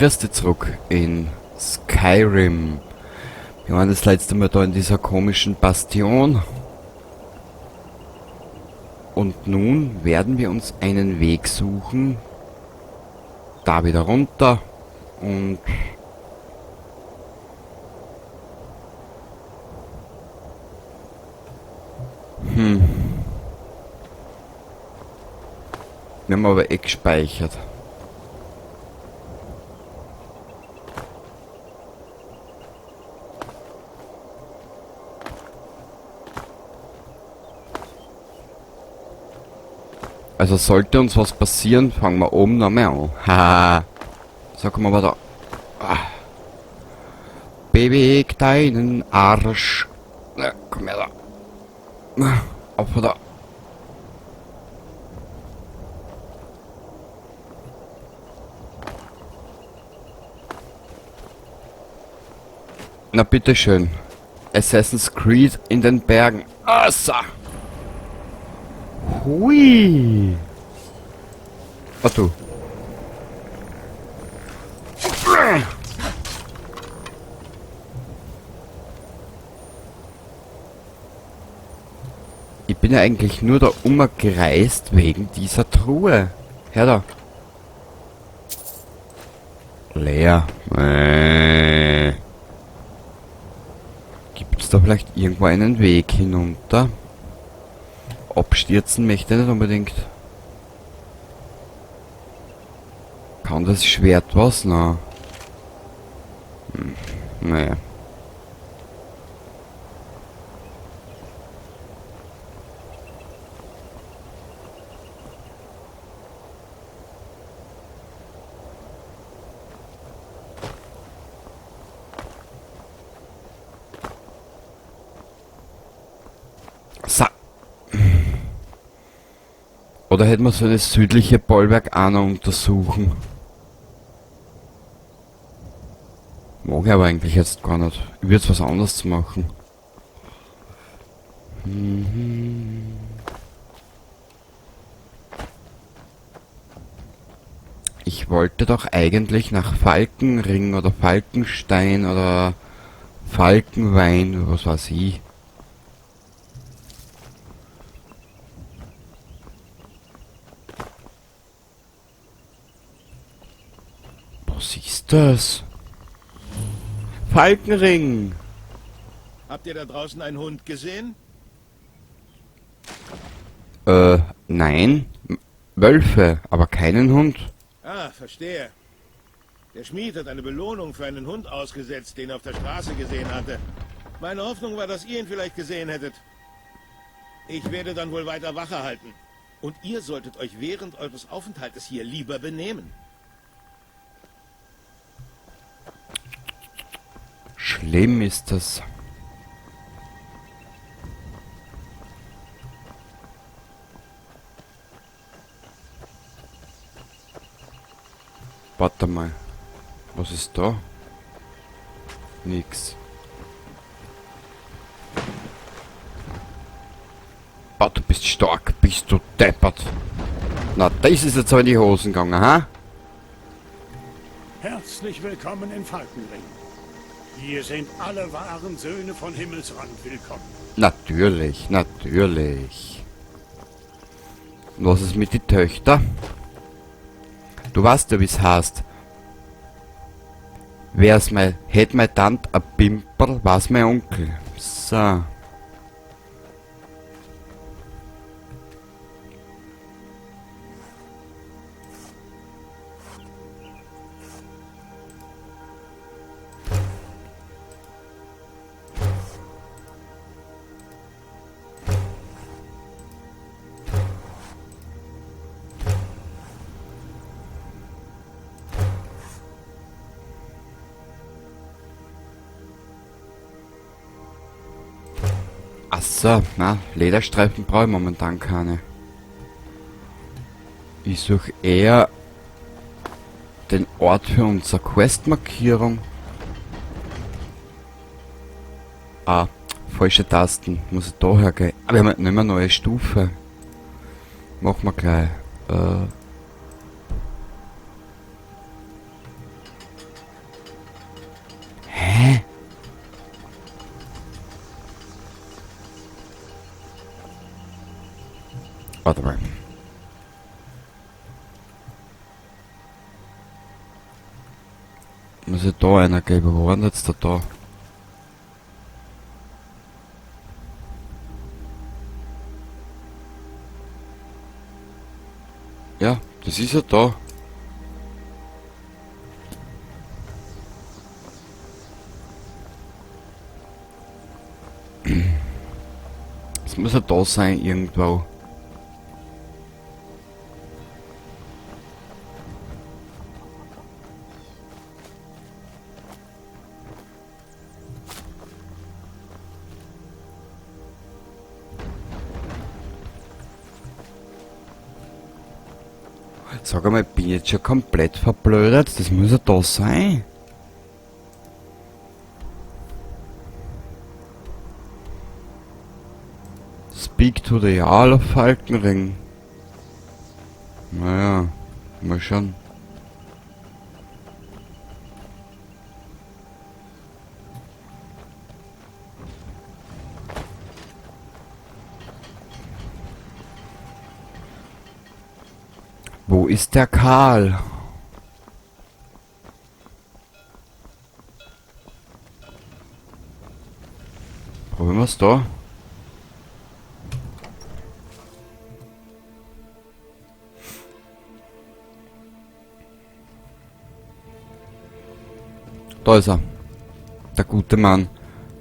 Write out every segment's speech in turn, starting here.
Grüß dich zurück in Skyrim. Wir waren das letzte Mal da in dieser komischen Bastion. Und nun werden wir uns einen Weg suchen. Da wieder runter. Und... Wir haben aber gespeichert. Also sollte uns was passieren, fangen wir oben nochmal an. Haha. So, kommen wir da. Ah. Beweg deinen Arsch. Ja, komm her da. Auf da. Na bitteschön. Assassin's Creed in den Bergen. So. Hui. Was du? Ich bin ja eigentlich nur da umgereist wegen dieser Truhe. Hör da. Leer. Gibt's da vielleicht irgendwo einen Weg hinunter? Abstürzen möchte ich nicht unbedingt. Kann das Schwert was? Na. Naja. So. Oder hätten wir so eine südliche Bollwerk auch noch untersuchen? Mag ich aber eigentlich jetzt gar nicht. Ich würde was anderes machen. Ich wollte doch eigentlich nach Falkenring oder Falkenstein oder Falkenwein, was weiß ich. Was ist das? Falkenring! Habt ihr da draußen einen Hund gesehen? Nein. Wölfe, aber keinen Hund. Ah, verstehe. Der Schmied hat eine Belohnung für einen Hund ausgesetzt, den er auf der Straße gesehen hatte. Meine Hoffnung war, dass ihr ihn vielleicht gesehen hättet. Ich werde dann wohl weiter Wache halten. Und ihr solltet euch während eures Aufenthaltes hier lieber benehmen. Schlimm ist das. Warte mal. Was ist da? Nix. Boah, du bist stark, bist du deppert. Na, das ist jetzt aber in die Hosen gegangen, ha? Herzlich willkommen in Falkenring. Hier sind alle wahren Söhne von Himmelsrand willkommen. Natürlich, natürlich. Und was ist mit den Töchtern? Du weißt ja, wie's heißt. Hätt mein Tant a Pimperl, war's mein Onkel. So. Achso, na, Lederstreifen brauche ich momentan keine. Ich suche eher den Ort für unsere Questmarkierung. Ah, falsche Tasten. Muss ich da hergehen. Aber wir haben nicht mehr eine neue Stufe. Machen wir gleich. Warte mal. Muss ich da einer geben? Wo war denn jetzt der da? Ja, das ist ja da. Es muss ja da sein, irgendwo. Sag einmal, bin ich jetzt schon komplett verblödet? Das muss ja da sein. Speak to the Jarl of Falkenring. Naja, mal schauen. Wo ist der Karl? Probieren wir es da. Da ist er. Der gute Mann.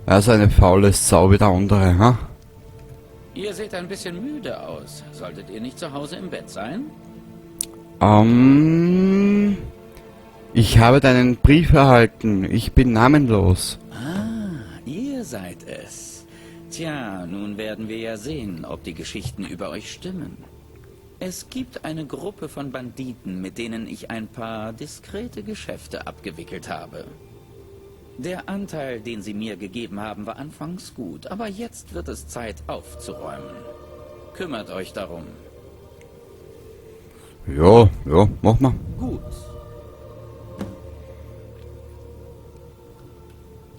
Er ist eine faule Sau wie der andere, ha? Ihr seht ein bisschen müde aus. Solltet ihr nicht zu Hause im Bett sein? Ich habe deinen Brief erhalten. Ich bin namenlos. Ah, ihr seid es. Tja, nun werden wir ja sehen, ob die Geschichten über euch stimmen. Es gibt eine Gruppe von Banditen, mit denen ich ein paar diskrete Geschäfte abgewickelt habe. Der Anteil, den sie mir gegeben haben, war anfangs gut, aber jetzt wird es Zeit aufzuräumen. Kümmert euch darum. Ja, mach mal. Gut.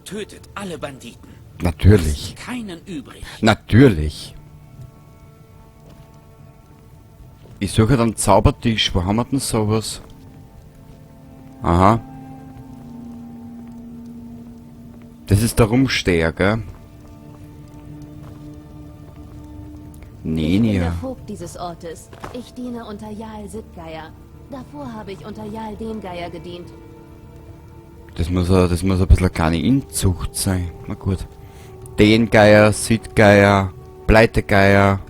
Tötet alle Banditen. Natürlich. Keinen übrig. Natürlich. Ich suche dann Zaubertisch. Wo haben wir denn sowas? Aha. Das ist der Rumsteher, gell? Ich bin der Nenia. Vogt dieses Ortes. Ich diene unter Jarl Sittgeier. Davor habe ich unter Jarl Dengeier gedient. Das muss ein bisschen eine kleine Inzucht sein. Na gut. Dengeier, Sittgeier, Pleitegeier.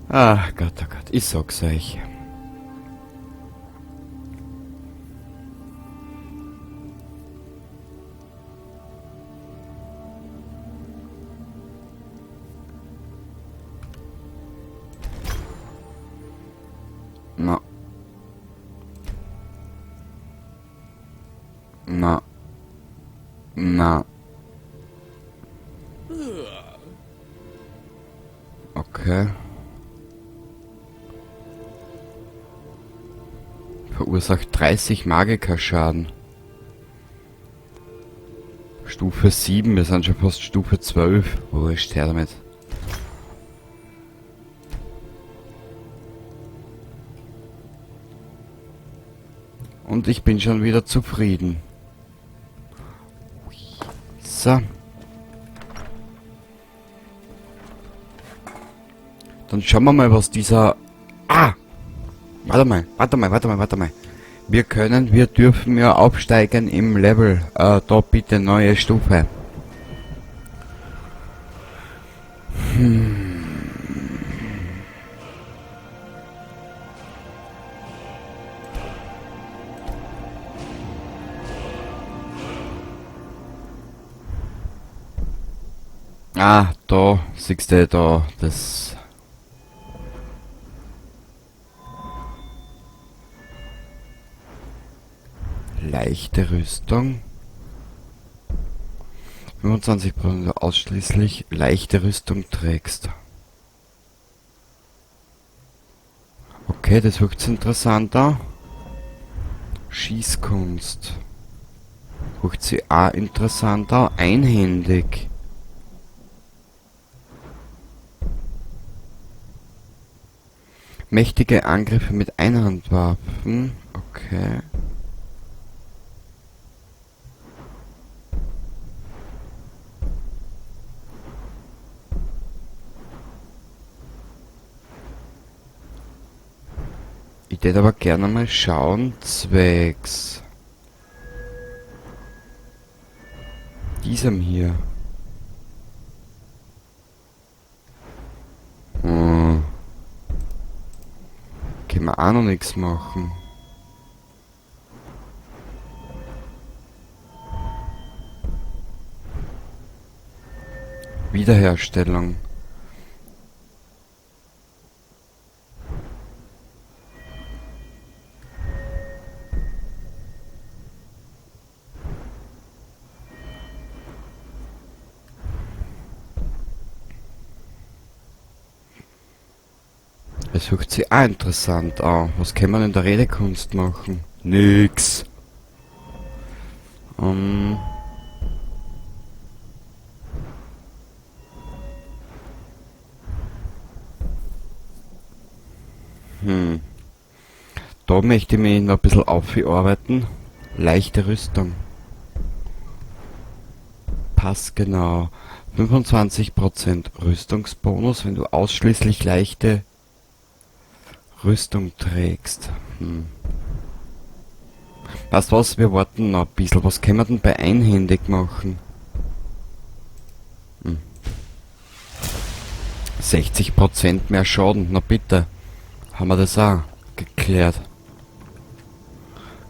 Ach Gott, oh Gott. Ich sag's euch. Na. Na. Na. Okay. Verursacht 30 Magikerschaden. Stufe 7, wir sind schon fast Stufe 12. Wurscht, her damit. Und ich bin schon wieder zufrieden. So. Dann schauen wir mal, was dieser... Ah! Warte mal. Wir dürfen ja aufsteigen im Level. Da bitte neue Stufe. Ah, da, siehst du da, das... Leichte Rüstung. 25% ausschließlich leichte Rüstung trägst. Okay, das wirkt interessanter. Schießkunst. Wirkt sie auch interessanter. Einhändig. Mächtige Angriffe mit Einhandwaffen. Okay. Ich würde aber gerne mal schauen, zwecks diesem hier. Hm. Können wir auch noch nichts machen. Wiederherstellung. Es hört sich auch interessant an. Was kann man in der Redekunst machen? Nix. Da möchte ich mich noch ein bisschen aufarbeiten. Leichte Rüstung. Passgenau. 25% Rüstungsbonus, wenn du ausschließlich leichte Rüstung trägst. Weißt du was, wir warten noch ein bisschen. Was können wir denn bei einhändig machen? 60% mehr Schaden. Na bitte. Haben wir das auch geklärt.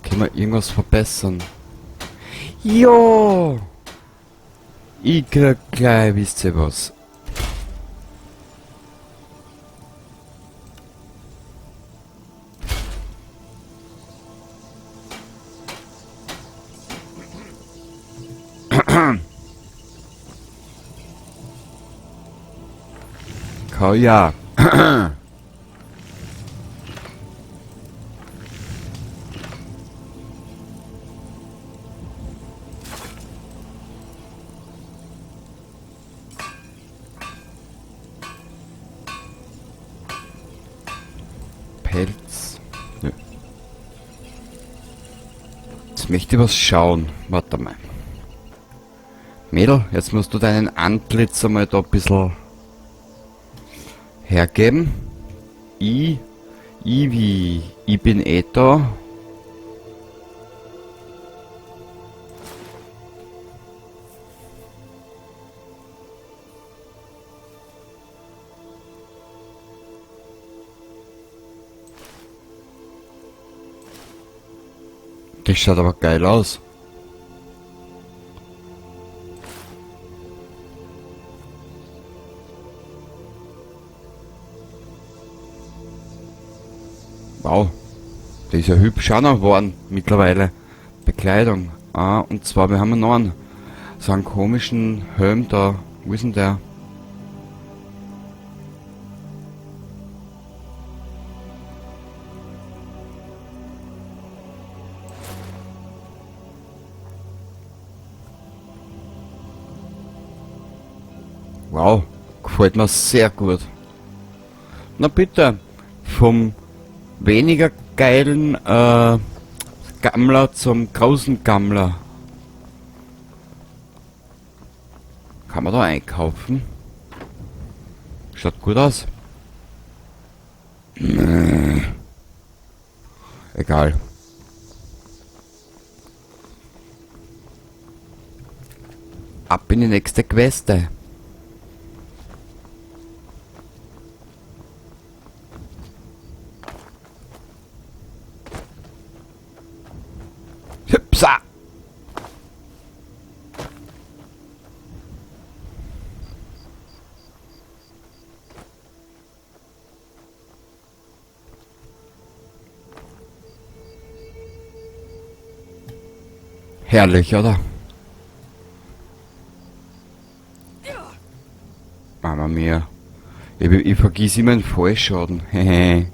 Können wir irgendwas verbessern? Jo! Ich krieg gleich, wisst ihr was? Ja. Pelz. Nö. Jetzt möchte ich was schauen. Warte mal. Mädel, jetzt musst du deinen Antlitz einmal da ein bisschen hergeben. Ich wie ich bin eh da. Das schaut aber geil aus. Wow, der ist ja hübsch auch noch geworden mittlerweile. Bekleidung. Ah, und zwar, wir haben noch einen, so einen komischen Helm da. Wo ist denn der? Wow, gefällt mir sehr gut. Na bitte, vom weniger geilen Gammler zum großen Gammler. Kann man da einkaufen? Schaut gut aus. Nee. Egal. Ab in die nächste Queste. Hüpsa! Herrlich, oder? Mama mia. Ich vergiss immer einen Fallschaden. Hehe.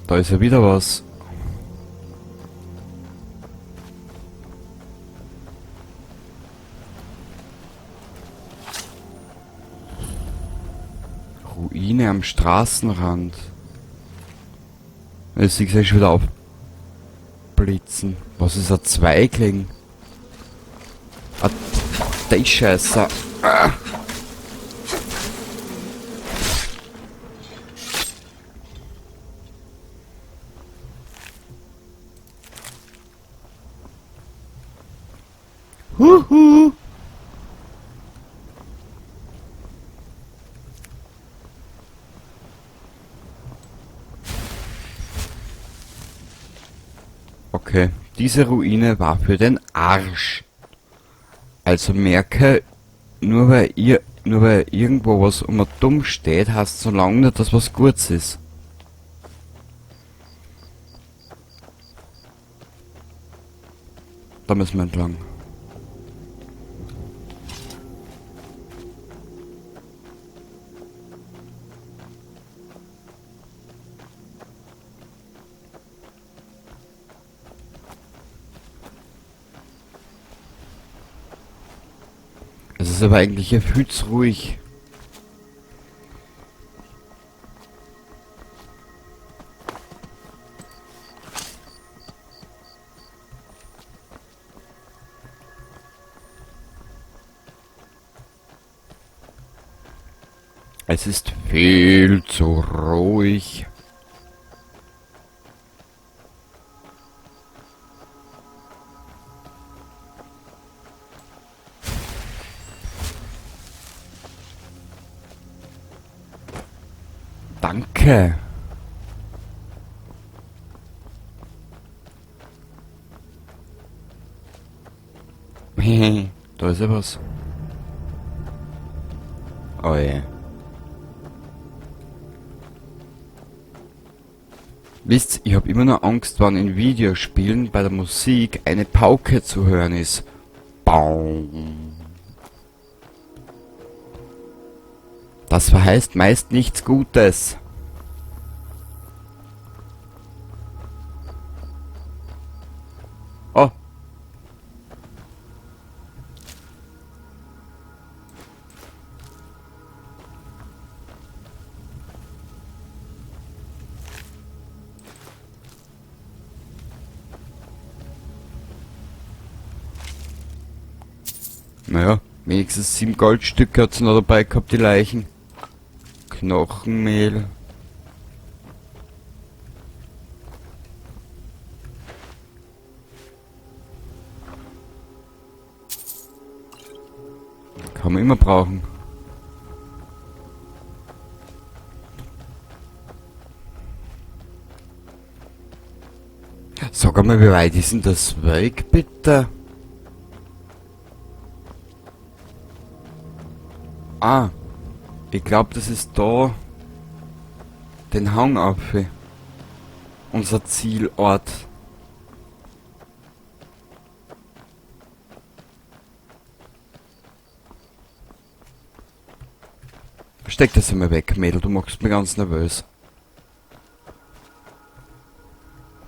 Da ist ja wieder was. Ruine am Straßenrand. Jetzt sehe ich schon wieder aufblitzen. Was ist ein Zweigling? Ah, der ist scheiße. Ah. Huhu. Okay, diese Ruine war für den Arsch. Also merke, nur weil irgendwo was immer dumm steht, heißt so lange nicht, dass was Gutes ist. Da müssen wir entlang. Es ist aber eigentlich ja viel zu ruhig. Es ist viel zu ruhig. Danke. Da ist ja was. Oh je. Wisst, ich habe immer noch Angst, wenn in Videospielen bei der Musik eine Pauke zu hören ist. Baum. Das verheißt meist nichts Gutes. Oh. Naja, wenigstens 7 Goldstücke hat's noch dabei gehabt, die Leichen. Knochenmehl. Kann man immer brauchen. Sag einmal, wie weit ist denn das weg, bitte? Ah, ich glaube, das ist da den Hang auf. Unser Zielort. Steck das einmal weg, Mädel, du machst mich ganz nervös.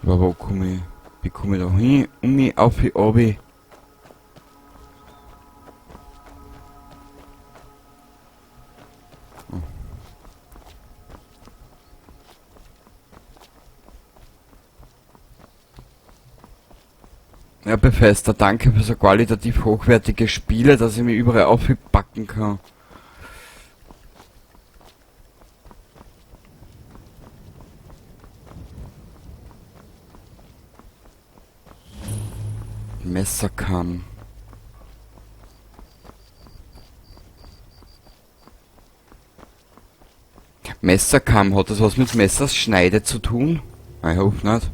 Aber wo komme ich? Wie komme ich da hin? Um mich auf die Obi. Ja, Bethesda, danke für so qualitativ hochwertige Spiele, dass ich mich überall aufpacken kann. Messerkamm. Messerkamm, hat das was mit Messerschneide zu tun? Ich hoffe nicht.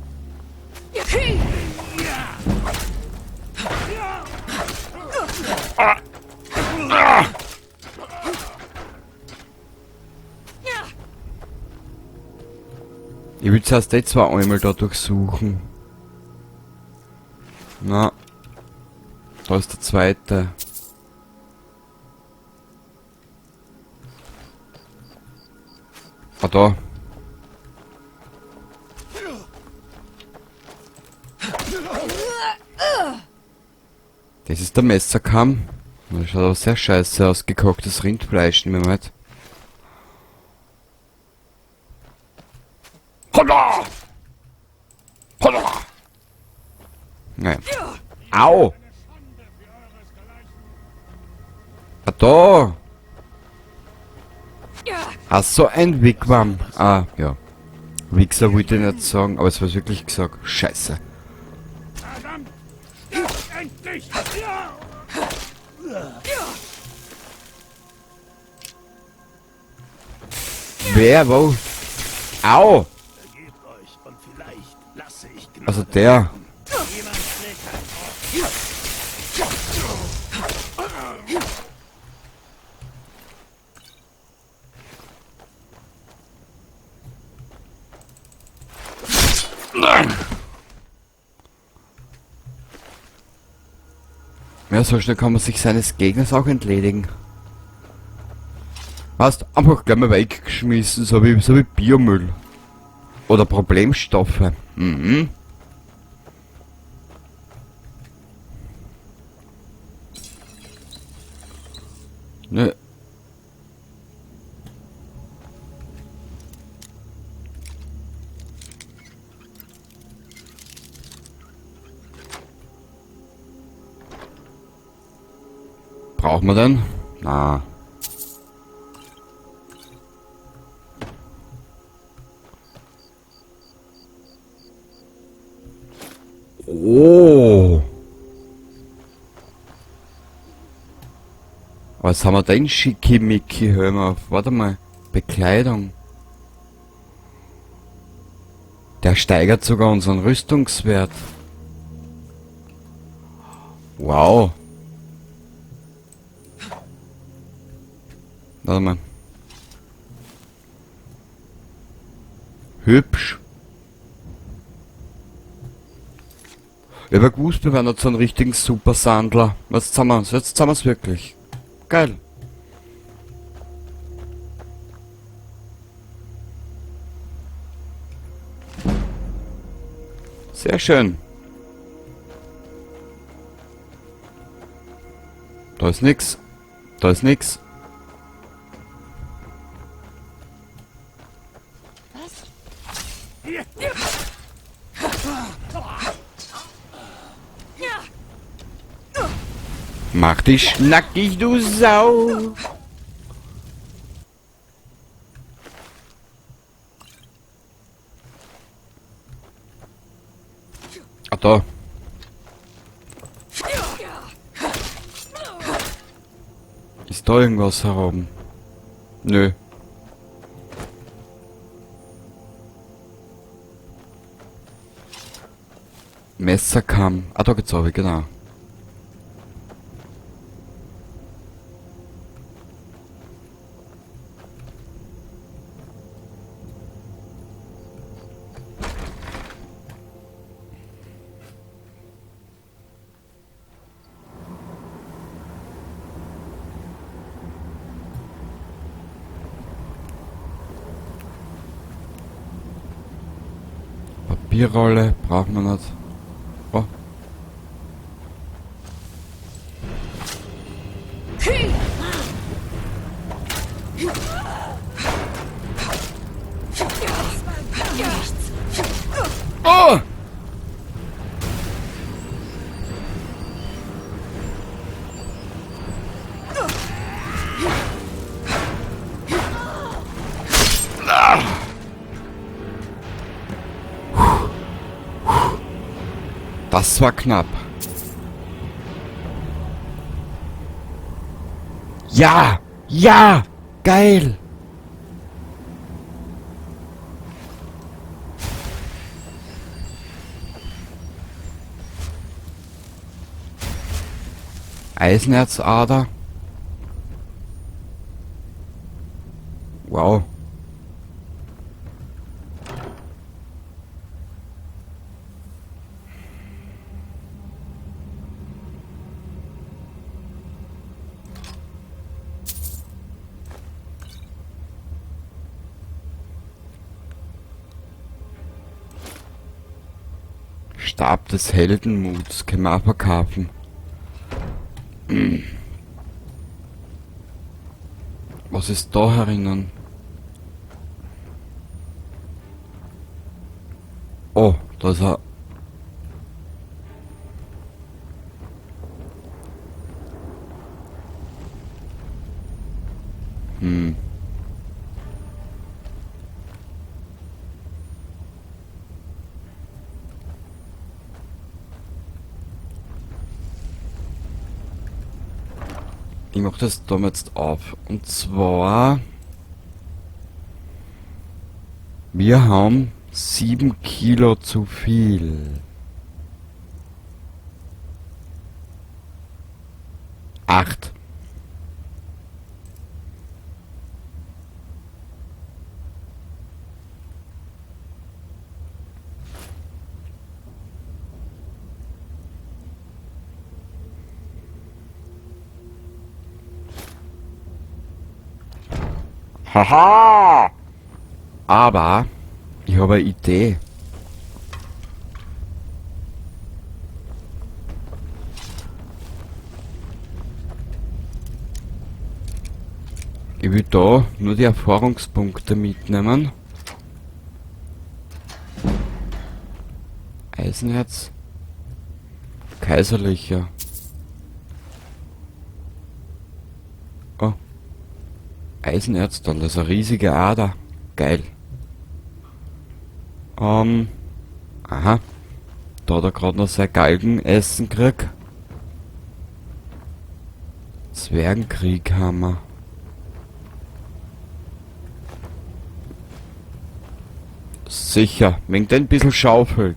Ich will zuerst die zwei einmal da durchsuchen. Na, da ist der zweite. Ah, da. Das ist der Messerkamm. Das schaut aber sehr scheiße aus, gekochtes Rindfleisch, nehmen wir mit. Holla! Holla! Nein. Au! Ah, da! Ach so, ein Wigwam. Ah, ja. Wichser wollte ich nicht sagen, aber es war wirklich gesagt. Scheiße. Verdammt! Endlich! Ja! Wer, wo? Au! Ergebt euch und vielleicht lasse ich Gnade. Also der. Jemand schlägt ein Ort. Ja, so schnell kann man sich seines Gegners auch entledigen. Hast einfach gleich mal weggeschmissen, so wie Biomüll. Oder Problemstoffe. Mhm. Ne. Braucht man denn? Na. Oh. Was haben wir denn? Schickimicki, hör mal auf. Warte mal. Bekleidung. Der steigert sogar unseren Rüstungswert. Wow. Warte mal. Hübsch. Ich hab gewusst, wir werden jetzt so einen richtigen Super-Sandler. Jetzt haben wir's wirklich. Geil. Sehr schön. Da ist nix. Da ist nix. Mach dich schnackig, du Sau! Ah, da. Ist da irgendwas herum? Nö. Messerkamm. Ah, da geht's auch, genau. Papierrolle braucht man nicht. Oh. Oh! Das war knapp. Ja! Ja! Geil! Eisenerzader. Wow. Stab des Heldenmuts, können wir auch verkaufen. Was ist da herinnen? Da ist er. Hm. Ich mach das da jetzt auf. Und zwar... Wir haben 7 Kilo zu viel. 8. Haha! Aber ich habe eine Idee. Ich will da nur die Erfahrungspunkte mitnehmen. Eisenherz. Kaiserlicher. Oh. Eisenerz, dann das ist eine riesige Ader. Geil. Aha. Da hat er gerade noch sein Galgenessen gekriegt. Zwergenkrieg haben wir. Sicher, wegen den bisschen Schaufel.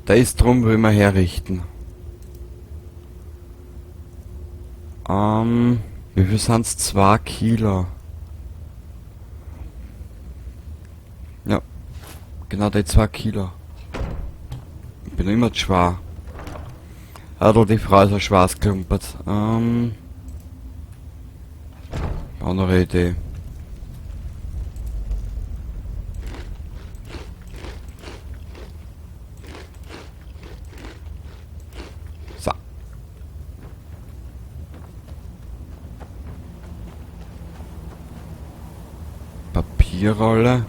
Da ist drum, will wir herrichten. Wie viel sind's? 2 Kilo. Ja, genau die 2 Kilo. Ich bin immer zu schwer. Adel, die Frau ist ein Schwarzklumpert. Andere Idee. So. Papierrolle.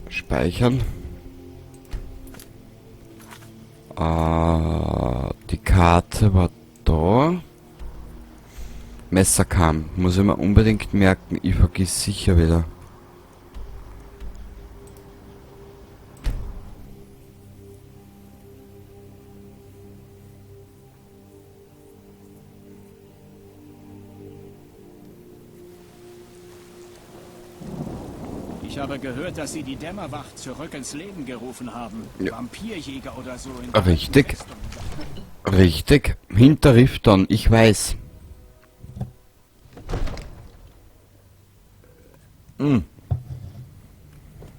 Speichern. Die Karte war da. Messerkamm. Muss ich mir unbedingt merken. Ich vergiss sicher wieder. Ich habe gehört, dass Sie die Dämmerwacht zurück ins Leben gerufen haben. Ja. Vampirjäger oder so. In Richtig. Richtig. Hinter Rifton, ich weiß.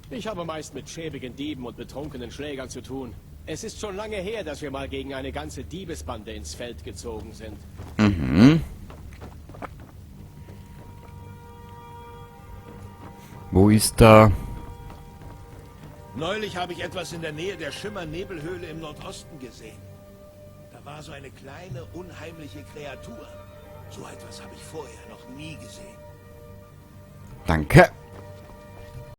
Ich habe meist mit schäbigen Dieben und betrunkenen Schlägern zu tun. Es ist schon lange her, dass wir mal gegen eine ganze Diebesbande ins Feld gezogen sind. Mhm. Wo ist da? Neulich habe ich etwas in der Nähe der Schimmernebelhöhle im Nordosten gesehen. Da war so eine kleine, unheimliche Kreatur. So etwas habe ich vorher noch nie gesehen. Danke.